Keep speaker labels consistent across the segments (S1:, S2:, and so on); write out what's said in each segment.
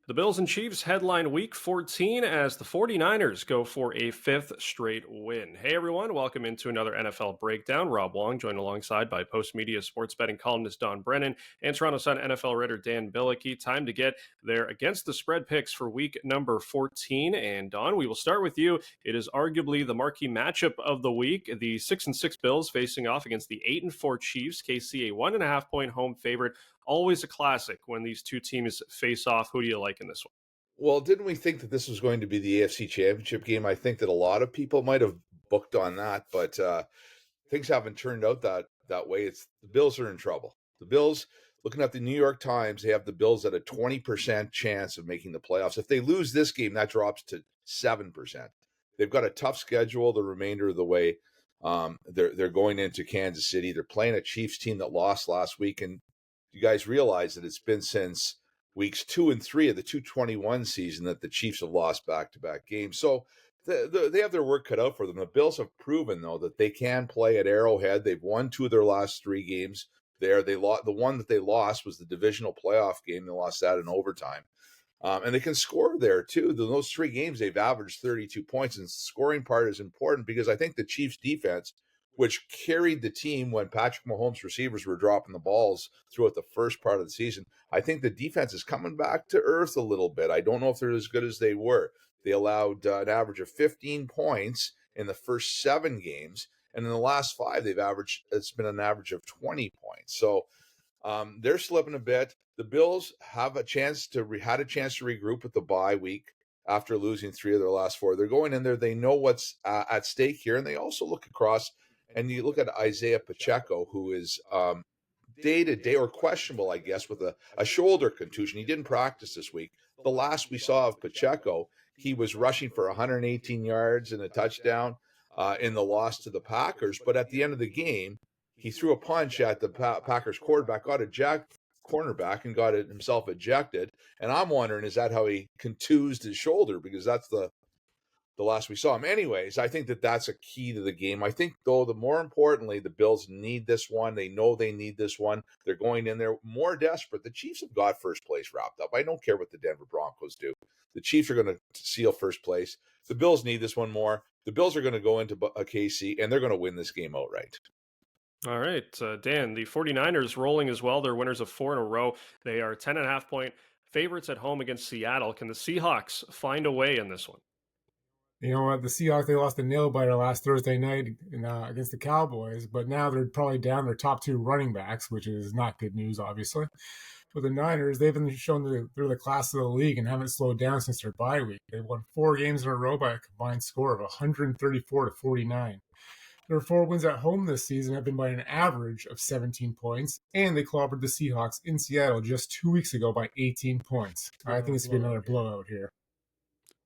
S1: The Bills and Chiefs headline Week 14 as the 49ers go for a fifth straight win. Hey everyone, welcome into another NFL Breakdown. Rob Wong joined alongside by Postmedia sports betting columnist Brennan and Toronto Sun NFL writer Dan Bilicki. Time to get their against the spread picks for week number 14. And Don, we will start with you. It is arguably the marquee matchup of the week. The 6-6 Bills facing off against the 8-4 Chiefs. KC a 1.5 point home favorite. Always a classic when these two teams face off. Who do you like in this one?
S2: Well, didn't we think that this was going to be the AFC Championship game? I think that a lot of people might have booked on that, but things haven't turned out that way. It's the Bills are in trouble. The Bills, looking at the New York Times, they have the Bills at a 20% chance of making the playoffs. If they lose this game, that drops to 7%. They've got a tough schedule the remainder of the way. They're going into Kansas City. They're playing a Chiefs team that lost last week, and you guys realize that it's been since weeks 2 and 3 of the 2021 season that the Chiefs have lost back-to-back games. So they have their work cut out for them. The Bills have proven, though, that they can play at Arrowhead. They've won 2 of their last 3 games there. The one that they lost was the divisional playoff game. They lost that in overtime. And they can score there, too. Those 3 games, they've averaged 32 points. And the scoring part is important because I think the Chiefs' defense, which carried the team when Patrick Mahomes' receivers were dropping the balls throughout the first part of the season. I think the defense is coming back to earth a little bit. I don't know if they're as good as they were. They allowed an average of 15 points in the first 7 games, and in the last 5, it's been an average of 20 points. So they're slipping a bit. The Bills have had a chance to regroup with the bye week after losing 3 of their last 4. They're going in there. They know what's at stake here, and they also look across. And you look at Isaiah Pacheco, who is day-to-day or questionable, I guess, with a shoulder contusion. He didn't practice this week. The last we saw of Pacheco, he was rushing for 118 yards and a touchdown in the loss to the Packers. But at the end of the game, he threw a punch at the Packers quarterback, got cornerback, and got it himself ejected. And I'm wondering, is that how he contused his shoulder? Because that's the last we saw him. Anyways, I think that that's a key to the game. I think, though, the more importantly, the Bills need this one. They know they need this one. They're going in there more desperate. The Chiefs have got first place wrapped up. I don't care what the Denver Broncos do. The Chiefs are going to seal first place. The Bills need this one more. The Bills are going to go into KC, and they're going to win this game outright.
S1: All right, Dan, the 49ers rolling as well. They're winners of 4 in a row. They are 10.5 point favorites at home against Seattle. Can the Seahawks find a way in this one?
S3: You know what? The Seahawks, they lost a nail-biter last Thursday night against the Cowboys, but now they're probably down their top 2 running backs, which is not good news, obviously. With the Niners, they've been shown that they're the class of the league and haven't slowed down since their bye week. They've won 4 games in a row by a combined score of 134-49. Their 4 wins at home this season have been by an average of 17 points, and they clobbered the Seahawks in Seattle just 2 weeks ago by 18 points. I think it's going to be another blowout here.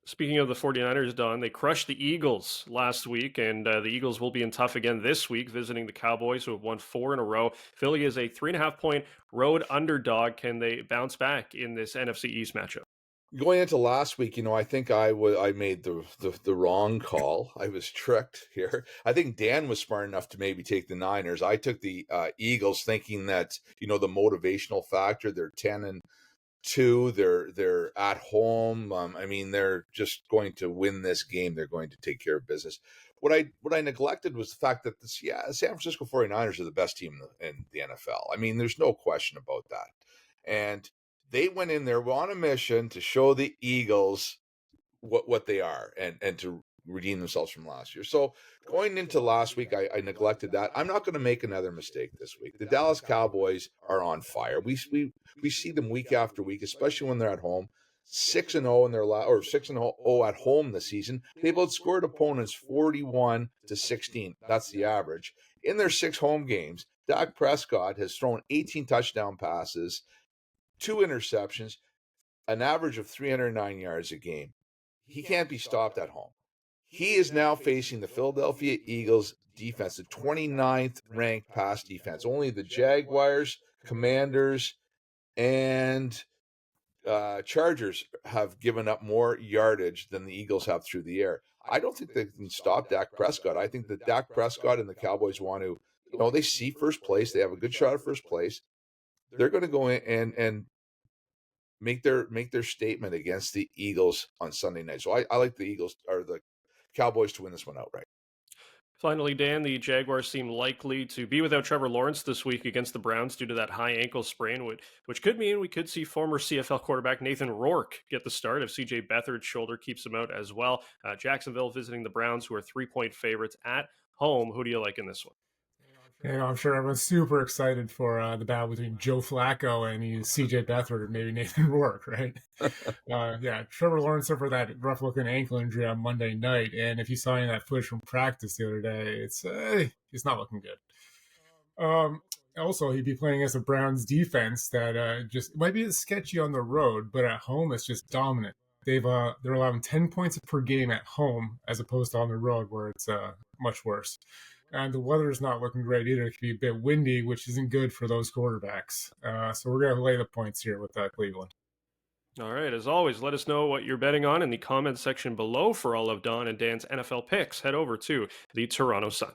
S1: Speaking of the 49ers, Don, they crushed the Eagles last week, and the Eagles will be in tough again this week, visiting the Cowboys, who have won 4 in a row. Philly is a 3.5 point road underdog. Can they bounce back in this NFC East matchup?
S2: Going into last week, I think I made the wrong call. I was tricked here. I think Dan was smart enough to maybe take the Niners. I took the Eagles, thinking that the motivational factor. They're 10-2. They're at home. They're just going to win this game. They're going to take care of business. What I neglected was the fact that the San Francisco 49ers are the best team in the NFL. There's no question about that. And they went in there on a mission to show the Eagles what they are and to redeem themselves from last year. So going into last week, I neglected that. I'm not going to make another mistake this week. The Dallas Cowboys are on fire. We see them week after week, especially when they're at home. 6-0 in their 6-0 at home this season. They've outscored opponents 41-16. That's the average. In their 6 home games, Dak Prescott has thrown 18 touchdown passes, 2 interceptions, an average of 309 yards a game. He can't be stopped at home. He is now facing the Philadelphia Eagles defense, the 29th ranked pass defense. Only the Jaguars, Commanders, and Chargers have given up more yardage than the Eagles have through the air. I don't think they can stop Dak Prescott. I think that Dak Prescott and the Cowboys want to, they see first place. They have a good shot at first place. They're going to go in and make their statement against the Eagles on Sunday night. So I like the Eagles or the Cowboys to win this one outright.
S1: Finally, Dan, the Jaguars seem likely to be without Trevor Lawrence this week against the Browns due to that high ankle sprain, which could mean we could see former CFL quarterback Nathan Rourke get the start if CJ Beathard's shoulder keeps him out as well. Jacksonville visiting the Browns, who are 3-point favorites at home. Who do you like in this one?
S3: I'm sure everyone's super excited for the battle between Joe Flacco and CJ Beathard and maybe Nathan Rourke, right? Trevor Lawrence suffered that rough-looking ankle injury on Monday night, and if you saw any of that footage from practice the other day, it's not looking good. Also, he'd be playing against a Browns defense that just might be sketchy on the road, but at home it's just dominant. They're allowing 10 points per game at home as opposed to on the road where it's much worse. And the weather is not looking great either. It could be a bit windy, which isn't good for those quarterbacks. So we're going to lay the points here with Cleveland.
S1: All right. As always, let us know what you're betting on in the comments section below. For all of Don and Dan's NFL picks, head over to the Toronto Sun.